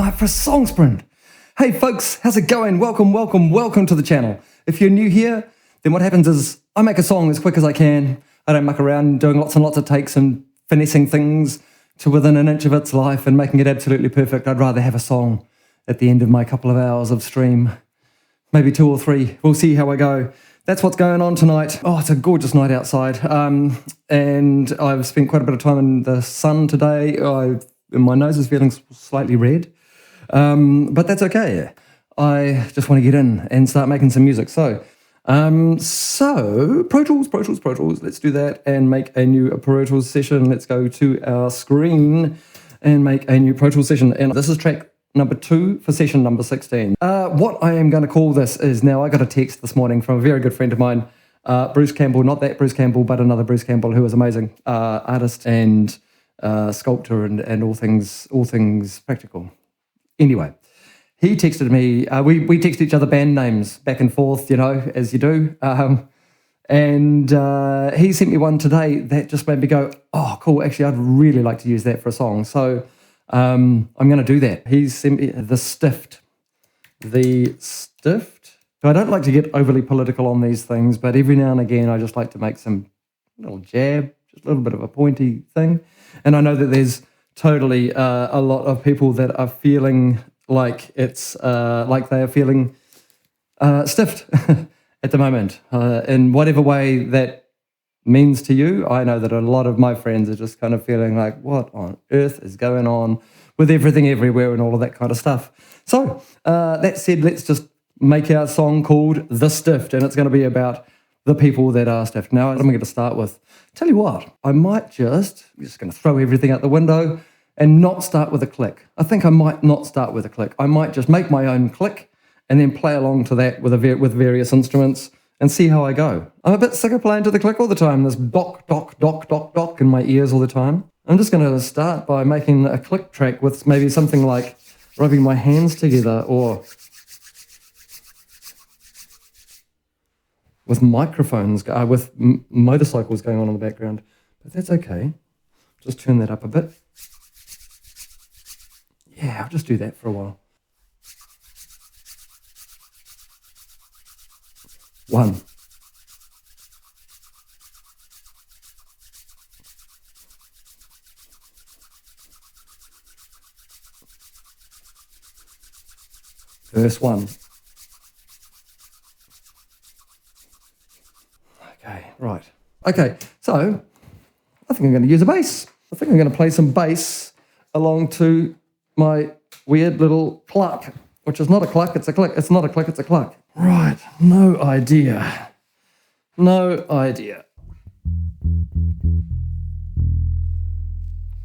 night for a song sprint. Hey folks, how's it going? Welcome to the channel. If you're new here, then what happens is I make a song as quick as I can. I don't muck around doing lots and lots of takes and finessing things to within an inch of its life and making it absolutely perfect. I'd rather have a song at the end of my couple of hours of stream. Maybe 2 or 3. We'll see how I go. That's what's going on tonight. Oh, it's a gorgeous night outside. And I've spent quite a bit of time in the sun today. My nose is feeling slightly red. But that's okay. I just want to get in and start making some music. So Pro Tools. Let's do that and make a new Pro Tools session. Let's go to our screen and make a new Pro Tools session. And this is track number 2 for session number 16. What I am going to call this is, now I got a text this morning from a very good friend of mine, Bruce Campbell, not that Bruce Campbell, but another Bruce Campbell who is amazing, artist and sculptor and all things practical. Anyway, he texted me, we text each other band names back and forth, you know, as you do. And he sent me one today that just made me go, oh, cool, actually, I'd really like to use that for a song. So I'm going to do that. He sent me the Stift. So I don't like to get overly political on these things, but every now and again, I just like to make some little jab, just a little bit of a pointy thing. And I know that there's totally a lot of people that are feeling like it's like they are feeling stiffed at the moment. In whatever way that means to you, I know that a lot of my friends are just kind of feeling like, what on earth is going on with everything everywhere and all of that kind of stuff. So that said, let's just make our song called The Stift, and it's going to be about the people that are stiffed. Now, what am I going to start with? Tell you what, I'm just going to throw everything out the window and not start with a click. I think I might not start with a click. I might just make my own click and then play along to that with various instruments and see how I go. I'm a bit sick of playing to the click all the time. There's dock, dock, dock, dock, dock in my ears all the time. I'm just going to start by making a click track with maybe something like rubbing my hands together or with microphones, with motorcycles going on in the background. But that's okay. Just turn that up a bit. Yeah, I'll just do that for a while. 1. Verse 1. Okay, right. Okay, so I think I'm going to use a bass. I think I'm going to play some bass along to my weird little cluck, which is not a cluck, it's a click. It's not a click, it's a cluck. Right, no idea.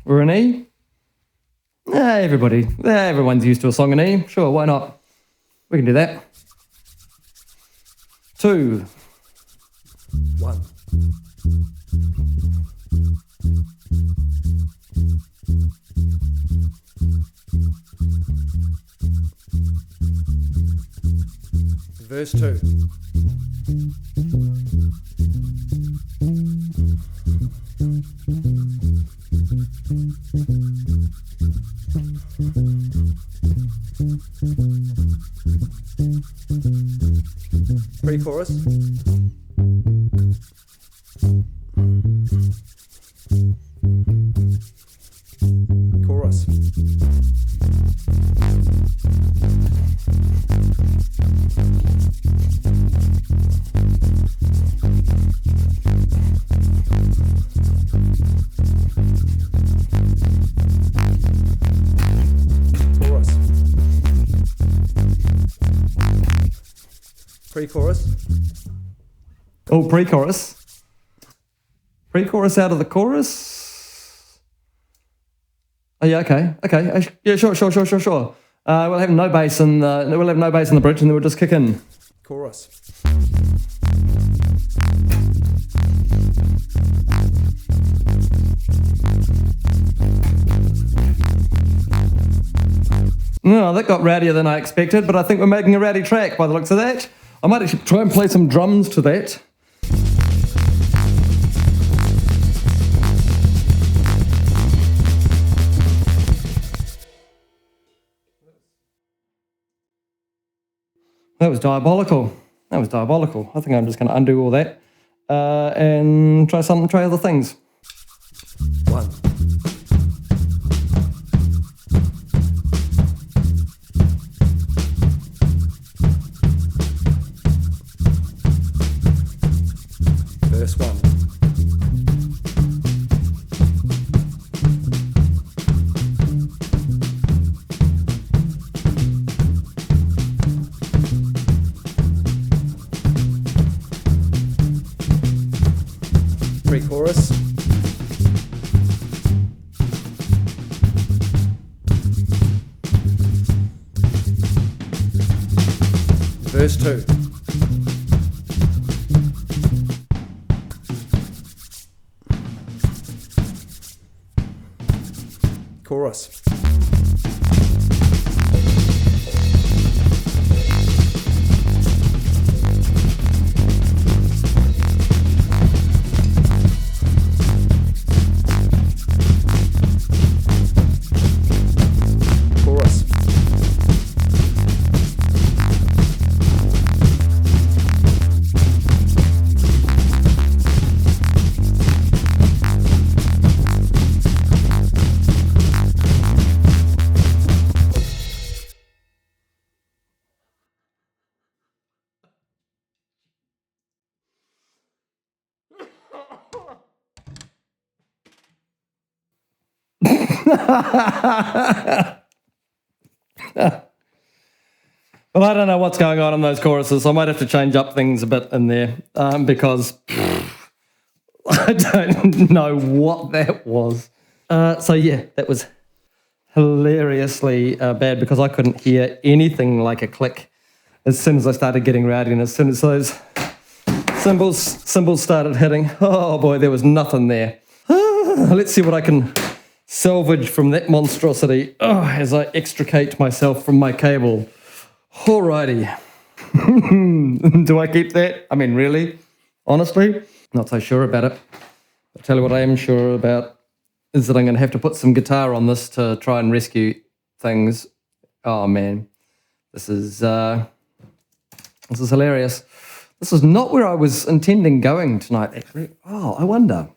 We're in E? Everyone's used to a song in E. Sure, why not? We can do that. 2. 1. Verse 2. Pre-chorus. Chorus. Pre-chorus. Oh, pre-chorus. Pre-chorus out of the chorus. Oh yeah, okay. Yeah, sure. We'll have no bass in the bridge, and then we'll just kick in. Chorus. No, that got rowdier than I expected, but I think we're making a rowdy track by the looks of that. I might actually try and play some drums to that. That was diabolical. That was diabolical. I think I'm just going to undo all that and try other things. 1. Verse 1. Pre-chorus. Verse 2. Chorus. Well, I don't know what's going on in those choruses. I might have to change up things a bit in there because I don't know what that was. So yeah, that was hilariously bad because I couldn't hear anything like a click as soon as I started getting rowdy and as soon as those cymbals started hitting. Oh boy, there was nothing there. Let's see what I can salvage from that monstrosity as I extricate myself from my cable. Alrighty. Do I keep that? I mean, really? Honestly? Not so sure about it. I'll tell you what I am sure about is that I'm going to have to put some guitar on this to try and rescue things. Oh man, this is hilarious. This is not where I was intending going tonight, actually. Oh, I wonder.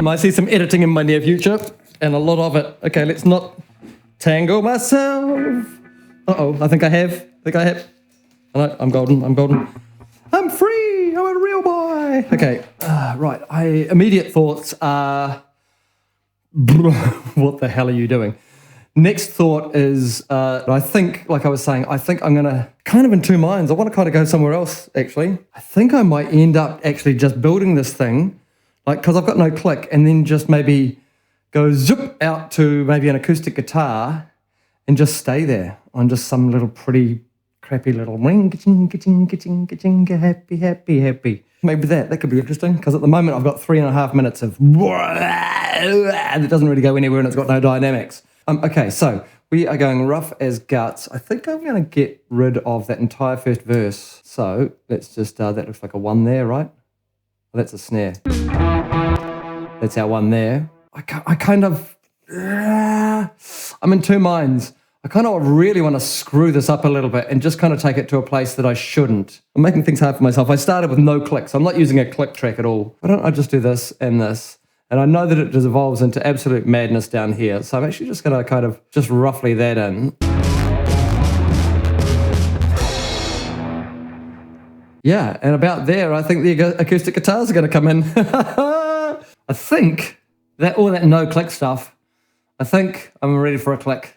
I see some editing in my near future, and a lot of it. Okay, let's not tangle myself. Uh-oh, I think I have. No, I'm golden. I'm free. I'm a real boy. Okay, right. Immediate thoughts are, what the hell are you doing? Next thought is, I think, like I was saying, I think I'm going to, kind of in two minds. I want to kind of go somewhere else, actually. I think I might end up actually just building this thing, like, because I've got no click, and then just maybe go zip out to maybe an acoustic guitar and just stay there on just some little pretty crappy little ring, happy. Maybe that could be interesting, because at the moment I've got 3.5 minutes of and it doesn't really go anywhere and it's got no dynamics. Okay, so we are going rough as guts. I think I'm going to get rid of that entire first verse. So let's just, that looks like a 1 there, right? Well, that's a snare. That's our 1 there. I kind of, I'm in two minds. I kind of really want to screw this up a little bit and just kind of take it to a place that I shouldn't. I'm making things hard for myself. I started with no clicks. I'm not using a click track at all. Why don't I just do this, and And I know that it devolves into absolute madness down here. So I'm actually just going to kind of just roughly that in. Yeah, and about there, I think the acoustic guitars are going to come in. I think that all that no click stuff, I think I'm ready for a click.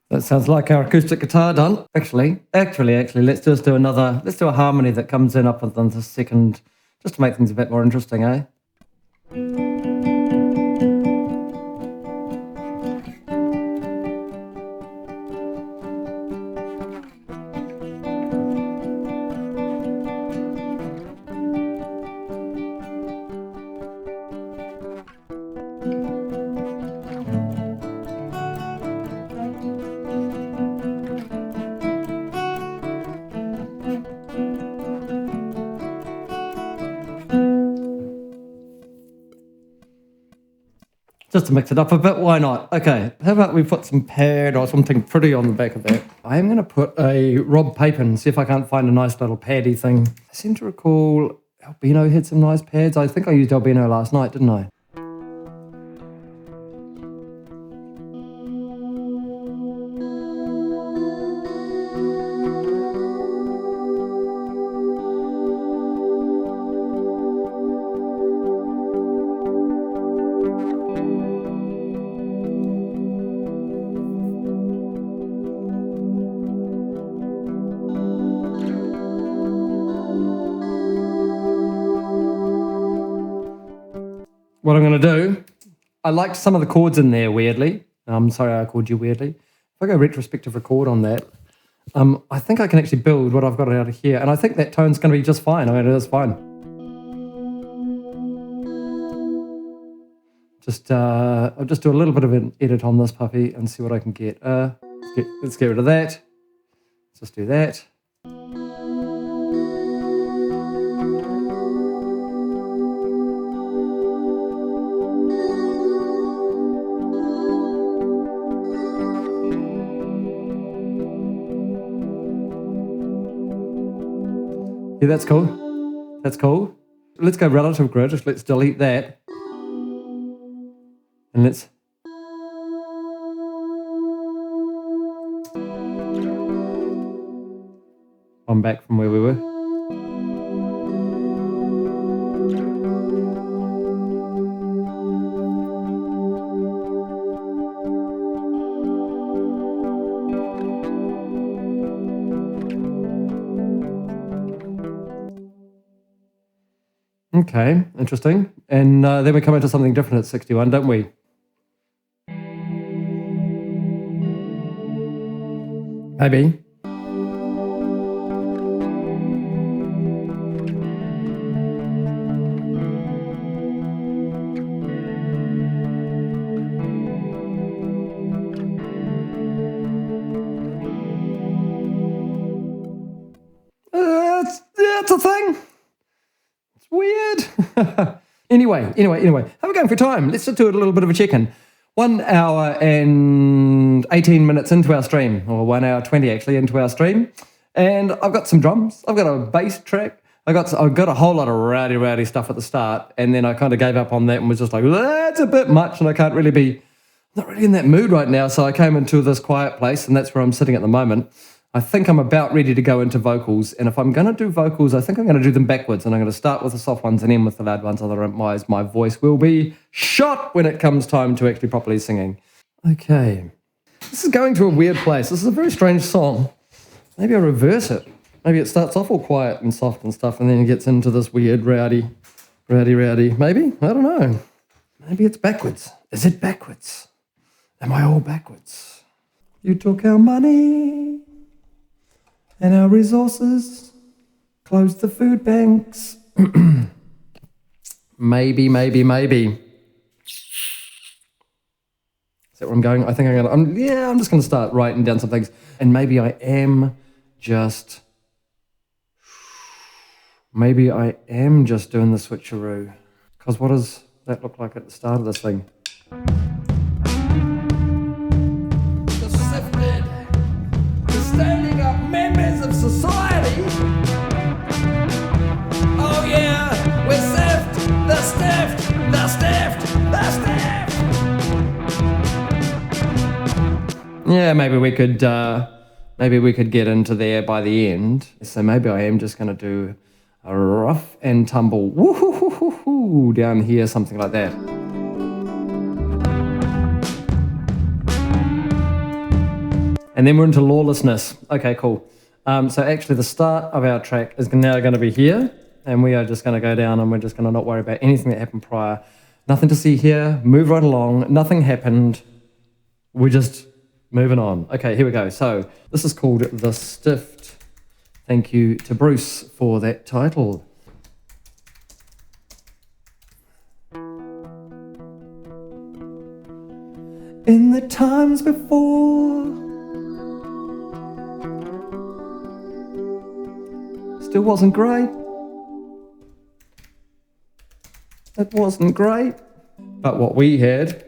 That sounds like our acoustic guitar done. Actually, let's just do let's do a harmony that comes in up on the second, just to make things a bit more interesting, eh? Just to mix it up a bit, why not? Okay, how about we put some pad or something pretty on the back of that? I am going to put a Rob Papin, see if I can't find a nice little paddy thing. I seem to recall Albino had some nice pads. I think I used Albino last night, didn't I? What I'm going to do, I liked some of the chords in there weirdly. I'm sorry I called you weirdly. If I go retrospective record on that, I think I can actually build what I've got out of here. And I think that tone's going to be just fine. I mean, it is fine. I'll just do a little bit of an edit on this puppy and see what I can get. Let's get rid of that. Let's just do that. Yeah, that's cool. That's cool. Let's go relative grid. Let's delete that. And let's... I'm back from where we were. Okay, interesting. And then we come into something different at 61, don't we? Maybe. It's a thing. It's weird. Anyway, how are we going for time? Let's just do a little bit of a check-in. 1 hour and 18 minutes into our stream, or 1 hour 20 actually into our stream. And I've got some drums. I've got a bass track. I've got a whole lot of rowdy stuff at the start. And then I kind of gave up on that and was just like, that's a bit much and I can't really be, not really in that mood right now. So I came into this quiet place and that's where I'm sitting at the moment. I think I'm about ready to go into vocals. And if I'm going to do vocals, I think I'm going to do them backwards. And I'm going to start with the soft ones and end with the loud ones. Otherwise, my voice will be shot when it comes time to actually properly singing. Okay. This is going to a weird place. This is a very strange song. Maybe I'll reverse it. Maybe it starts off all quiet and soft and stuff and then it gets into this weird rowdy. Maybe? I don't know. Maybe it's backwards. Is it backwards? Am I all backwards? You took our money and our resources, closed the food banks. Maybe. Is that where I'm going? I think I'm just going to start writing down some things. And maybe I am just doing the switcheroo. Because what does that look like at the start of this thing? The sifted, the standing up members of society. Oh yeah, we're sift, the stiffed, the stiffed, the stiffed. Yeah, maybe we could get into there by the end. So maybe I am just going to do a rough and tumble woo-hoo-hoo-hoo-hoo down here, something like that. And then we're into lawlessness. Okay, cool. So actually the start of our track is now going to be here, and we are just going to go down and we're just going to not worry about anything that happened prior. Nothing to see here, move right along, nothing happened. We're just moving on. Okay, here we go. So this is called The Stiffed. Thank you to Bruce for that title. In the times before, still wasn't great. It wasn't great. But what we had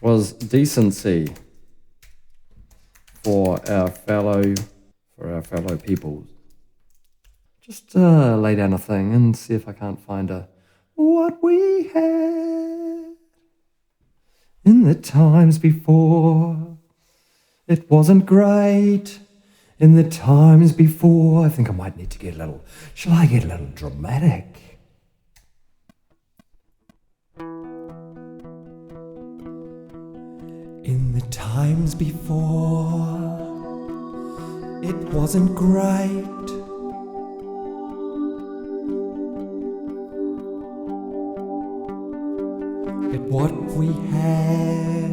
was decency for our fellow people. Just lay down a thing and see if I can't find what we had in the times before. It wasn't great in the times before. I think I might need to get shall I get a little dramatic? In the times before, it wasn't great. But what we had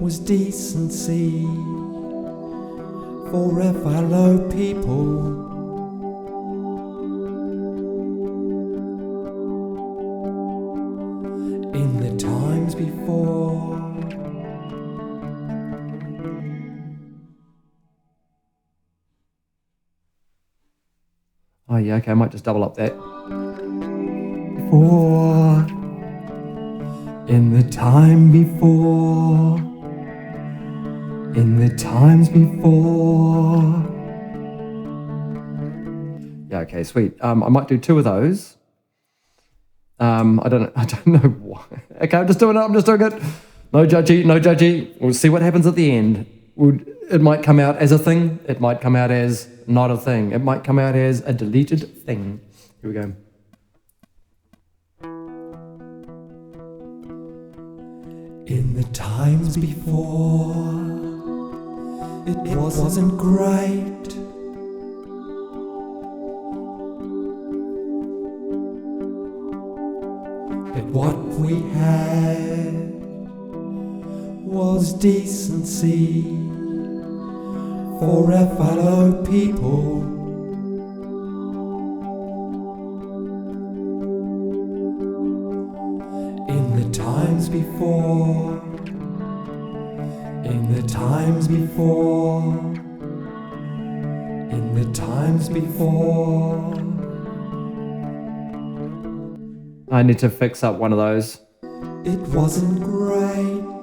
was decency for our fellow people. In the times before. Oh yeah, okay, I might just double up that. Before. In the time before. In the times before. Yeah, okay, sweet. I might do two of those. I don't know why. Okay, I'm just doing it. No judgy. We'll see what happens at the end. It might come out as a thing. It might come out as not a thing. It might come out as a deleted thing. Here we go. In the times before, it wasn't great. But what we had was decency for our fellow people. In the times before, in the times before, in the times before. I need to fix up one of those. It wasn't great.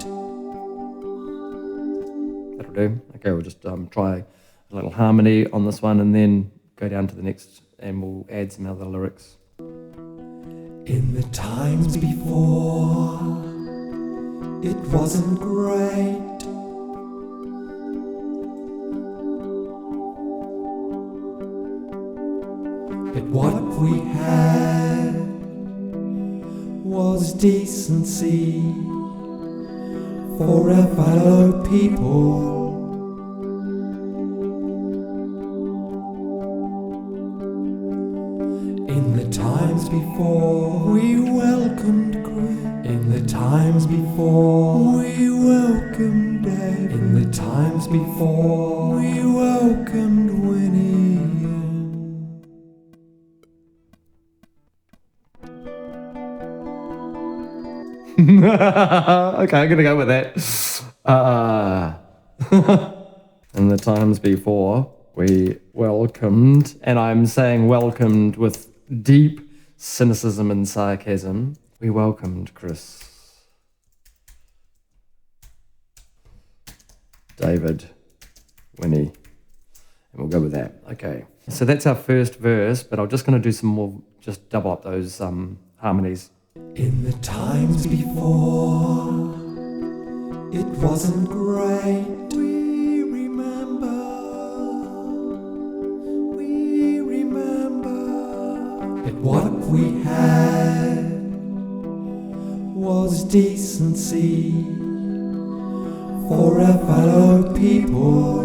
That'll do. Okay, we'll just try a little harmony on this one and then go down to the next and we'll add some other lyrics. In the times before, it wasn't great. But what we had was decency for our fellow people. In the times before, we welcomed Chris. In the times before, we welcomed David. In the times before, we welcomed Winnie. Okay, I'm gonna go with that. In the times before, we welcomed, and I'm saying welcomed with deep cynicism and sarcasm. We welcomed Chris, David, Winnie, and we'll go with that. Okay, so that's our first verse, but I'm just going to do some more, just double up those harmonies. In the times before, it wasn't great. We remember that what we had was decency for our fellow people.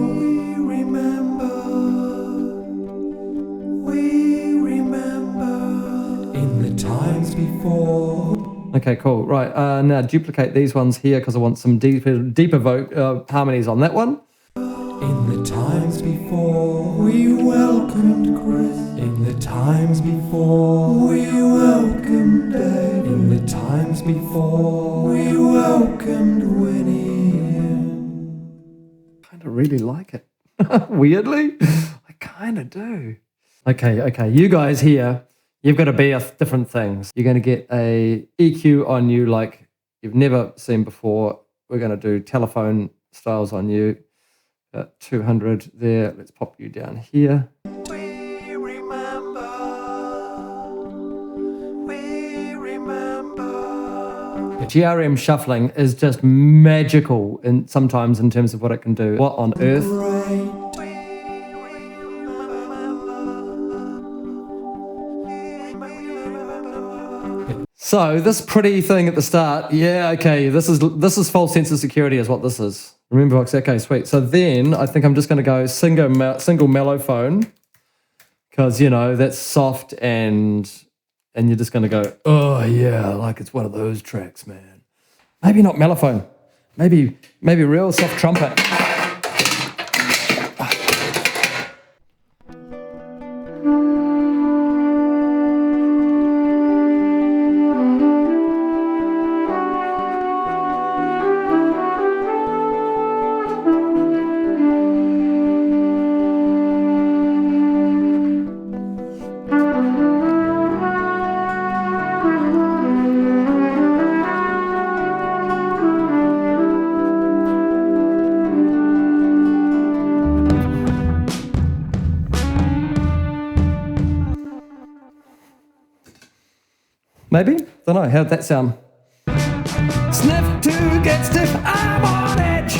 We remember in the times before. Okay, cool. Right, now duplicate these ones here because I want some deeper harmonies on that one. In the times before, we welcomed Chris. In the times before, we welcomed Dave. In the times before, we welcomed Winnie. Kind of really like it. Weirdly, I kind of do. Okay, you guys here, you've got to be different things. You're going to get a EQ on you like you've never seen before. We're going to do telephone styles on you. 200 there. Let's pop you down here. We remember. The GRM shuffling is just magical sometimes in terms of what it can do. What on earth? So this pretty thing at the start, yeah, okay, this is false sense of security is what this is. Remember, okay, sweet. So then I think I'm just going to go single mellophone because, you know, that's soft and you're just going to go, oh, yeah, like it's one of those tracks, man. Maybe not mellophone. Maybe real soft trumpet. Maybe? Don't know. How'd that sound? Sniff to get stiff, I'm on edge.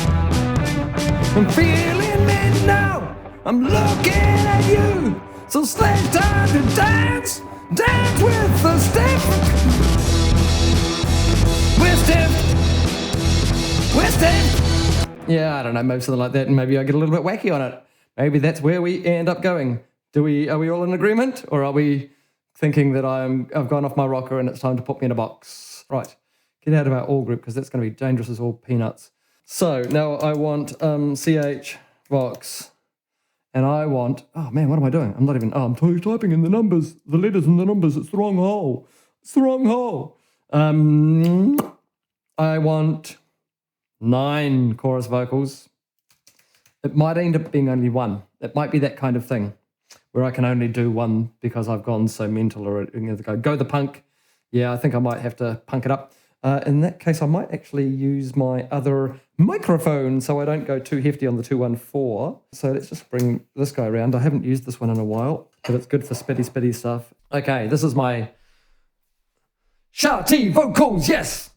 I'm feeling it now. I'm looking at you. So sledge time to dance. Dance with the stiff. We're stiff. We're stiff. Yeah, I don't know. Maybe something like that. And maybe I get a little bit wacky on it. Maybe that's where we end up going. Are we all in agreement? Or are we thinking that I've gone off my rocker and it's time to put me in a box? Right, get out of our all group because that's going to be dangerous as all peanuts. So now I want CH Vox, and I want, oh man, what am I doing? I'm not even, I'm typing in the numbers, the letters and the numbers. It's the wrong hole. It's the wrong hole. I want 9 chorus vocals. It might end up being only 1. It might be that kind of thing where I can only do 1 because I've gone so mental or go the punk. Yeah, I think I might have to punk it up. In that case, I might actually use my other microphone so I don't go too hefty on the 214. So let's just bring this guy around. I haven't used this one in a while, but it's good for spitty stuff. Okay, this is my shouty vocals, yes.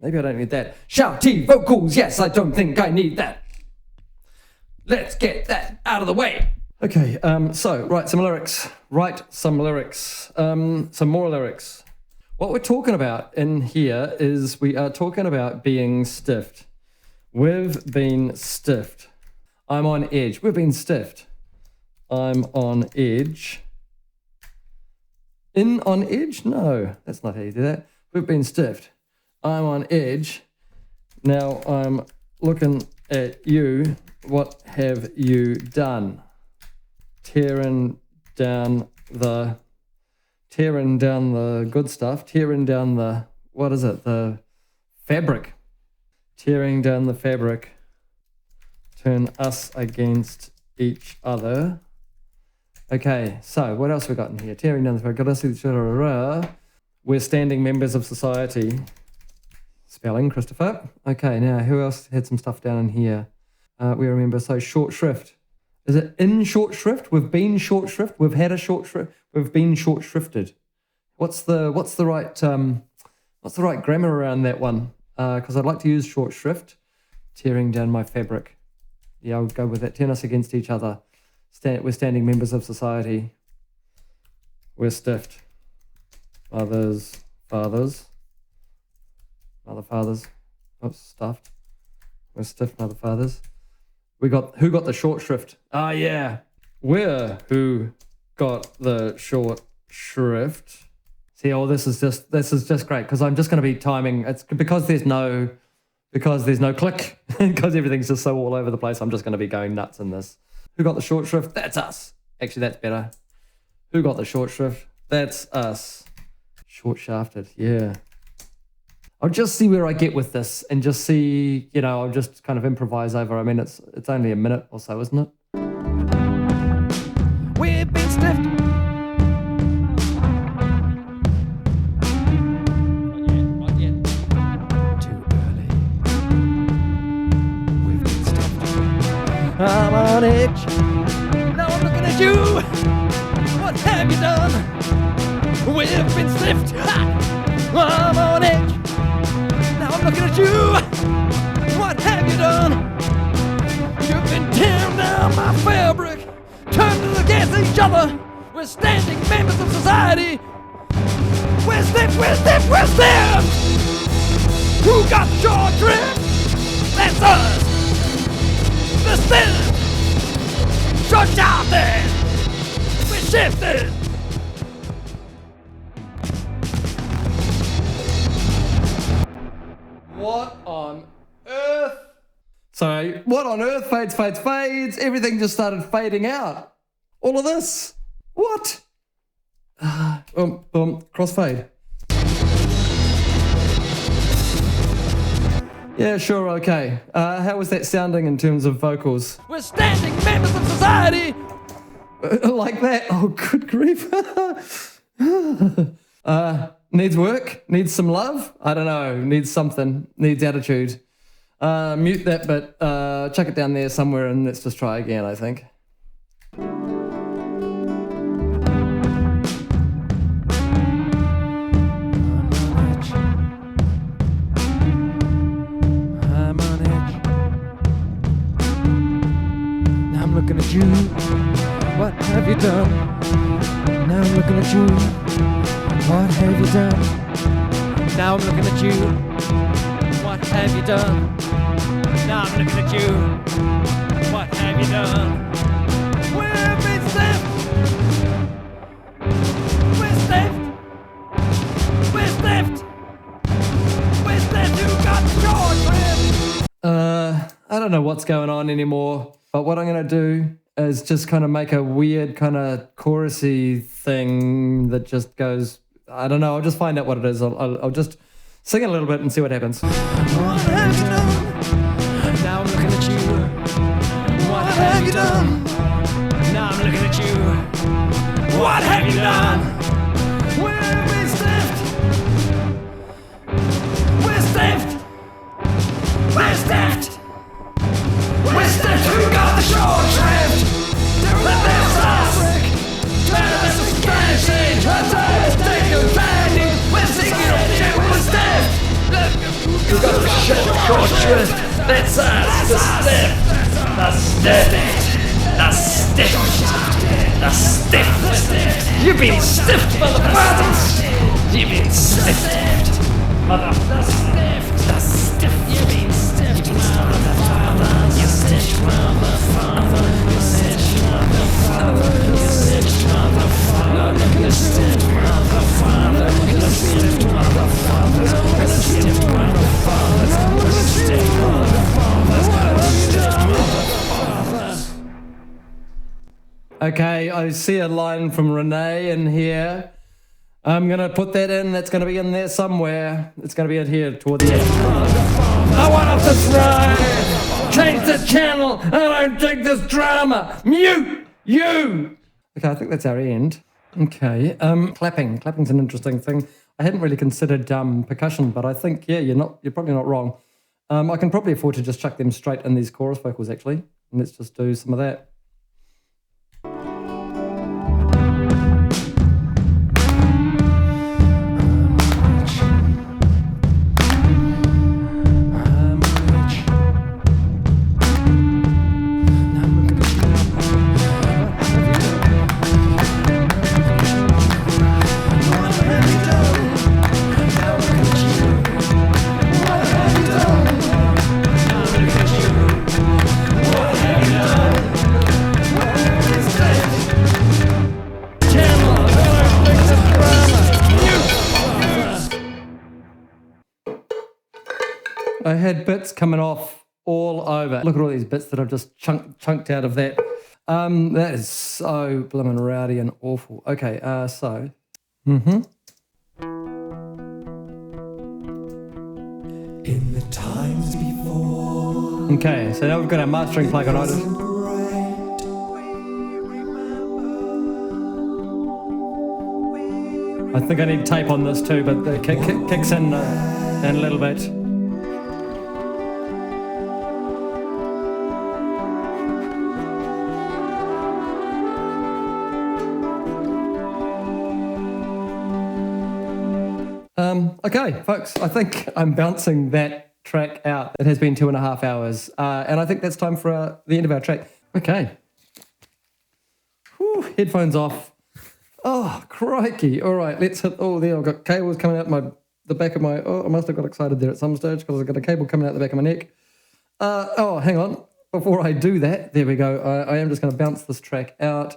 Maybe I don't need that. Shouty vocals, yes, I don't think I need that. Let's get that out of the way. Okay, so write some lyrics. Some more lyrics. What we're talking about in here is we are talking about being stiffed. We've been stiffed. I'm on edge. We've been stiffed. I'm on edge. In on edge? No, that's not how you do that. We've been stiffed. I'm on edge. Now I'm looking at you. What have you done? Tearing down the good stuff, tearing down the, what is it? The fabric. Tearing down the fabric. Turn us against each other. Okay, so what else we got in here? Tearing down the fabric. We're standing members of society. Spelling, Christopher. Okay, now who else had some stuff down in here? We remember, so short shrift. Is it in short shrift? We've been short shrift. We've had a short shrift. We've been short shrifted. What's the right grammar around that one? Because I'd like to use short shrift. Tearing down my fabric. Yeah, I'll go with that. Turn us against each other. We're standing members of society. We're stiffed. Fathers. Mother fathers. Oh, stuffed. We're stiff mother fathers. Who got the short shrift? Ah, yeah. We're who got the short shrift. See, this is just great because I'm just going to be timing. It's because there's no click, because everything's just so all over the place. I'm just going to be going nuts in this. Who got the short shrift? That's us. Actually, that's better. Who got the short shrift? That's us. Short shafted, yeah. I'll just see where I get with this and just see, I'll just kind of improvise over. I mean, it's only a minute or so, isn't it? We've been stiffed. Not yet. Too early. We've been stiffed. I'm on edge. Now I'm looking at you. What have you done? We've been stiffed. I'm on edge. I'm looking at you. What have you done? You've been tearing down my fabric, turning against each other. We're standing members of society. We're stiff. Who got the short shrift? That's us. The stiff. Short shafted. We're shifted. What on earth? Sorry, what on earth? Fades. Everything just started fading out. All of this. What? Boom, crossfade. Yeah, sure, okay. How was that sounding in terms of vocals? We're standing members of society! Like that? Oh, good grief. Needs work? Needs some love? I don't know. Needs something. Needs attitude. Mute that bit. Chuck it down there somewhere and let's just try again, I think. I'm on edge. Now I'm looking at you. What have you done? Now I'm looking at you. What have you done? Now I'm looking at you. What have you done? Now I'm looking at you. What have you done? We've been stiffed. We're stiffed. We're stiffed. We're stiffed. You got short shrift. I don't know what's going on anymore, but what I'm going to do is just kind of make a weird kind of chorusy thing that just goes... I don't know. I'll just find out what it is. I'll just sing it a little bit and see what happens. What have you done? Now I'm looking at you. What have you done? Now I'm looking at you. What have you done? We're stiffed. We're stiffed. We're stiffed. We're stiffed. Who got the short shrift? Let this us. Let us stand. We're singing shit. We're stiffed. Who got the short shrift? That's us. The stiff. The stiff. The stiff. You've been stiffed, motherfuckers. You've been stiffed, motherfuckers. The stiff. You've been stiffed, motherfuckers. You stiff motherfucker. You stiff motherfucker. You stiff motherfucker. You stiff motherfucker. You stiff motherfucker. You stiff motherfucker. You stiff motherfucker. Okay, I see a line from Renee in here. I'm going to put that in. That's going to be in there somewhere. It's going to be in here toward the end. I want up this ride. Change the channel. I don't dig this drama. Mute you. Okay, I think that's our end. Okay, clapping. Clapping's an interesting thing. I hadn't really considered percussion, but I think, yeah, you're probably not wrong. I can probably afford to just chuck them straight in these chorus vocals, actually. And let's just do some of that. I had bits coming off all over. Look at all these bits that I've just chunked out of that. That is so blimmin' rowdy and awful. Okay, so. In the times before. Okay, so now we've got our mastering plug on Otis. I think I need tape on this too, but it kicks in a little bit. Okay, folks, I think I'm bouncing that track out. It has been 2.5 hours, and I think that's time for the end of our track. Okay. Whew, headphones off. Oh, crikey. All right, let's hit... Oh, there, I've got cables coming out the back of my... Oh, I must have got excited there at some stage because I've got a cable coming out the back of my neck. Hang on. Before I do that, there we go. I am just going to bounce this track out.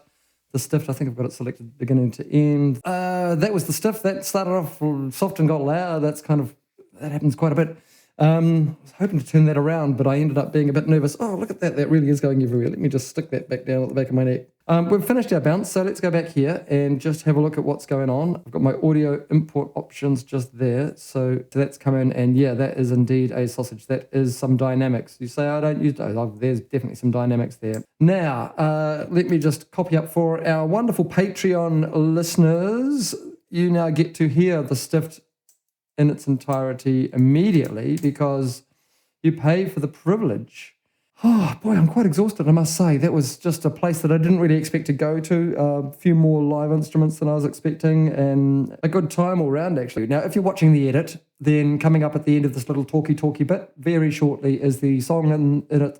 The stiff, I think I've got it selected beginning to end. That was the stiff. That started off soft and got loud. That happens quite a bit. I was hoping to turn that around, but I ended up being a bit nervous. Oh, look at that. That really is going everywhere. Let me just stick that back down at the back of my neck. We've finished our bounce, so let's go back here and just have a look at what's going on. I've got my audio input options just there. So that's come in, and yeah, that is indeed a sausage. That is some dynamics. You say I don't use those. Oh, there's definitely some dynamics there. Now, let me just copy up for our wonderful Patreon listeners. You now get to hear the stiff in its entirety immediately because you pay for the privilege. Oh, boy, I'm quite exhausted, I must say. That was just a place that I didn't really expect to go to. A few more live instruments than I was expecting, and a good time all round, actually. Now, if you're watching the edit, then coming up at the end of this little talky bit, very shortly, is the song in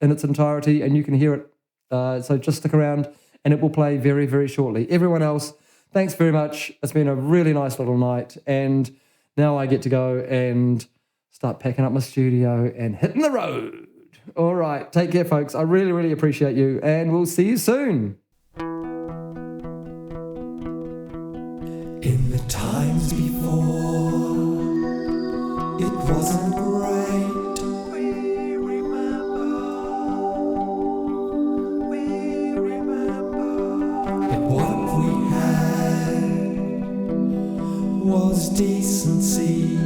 its entirety, and you can hear it. So just stick around, and it will play very, very shortly. Everyone else, thanks very much. It's been a really nice little night, and now I get to go and start packing up my studio and hitting the road. All right, take care, folks. I really, really appreciate you, and we'll see you soon. In the times before, it wasn't great. We remember. But what we had was decency.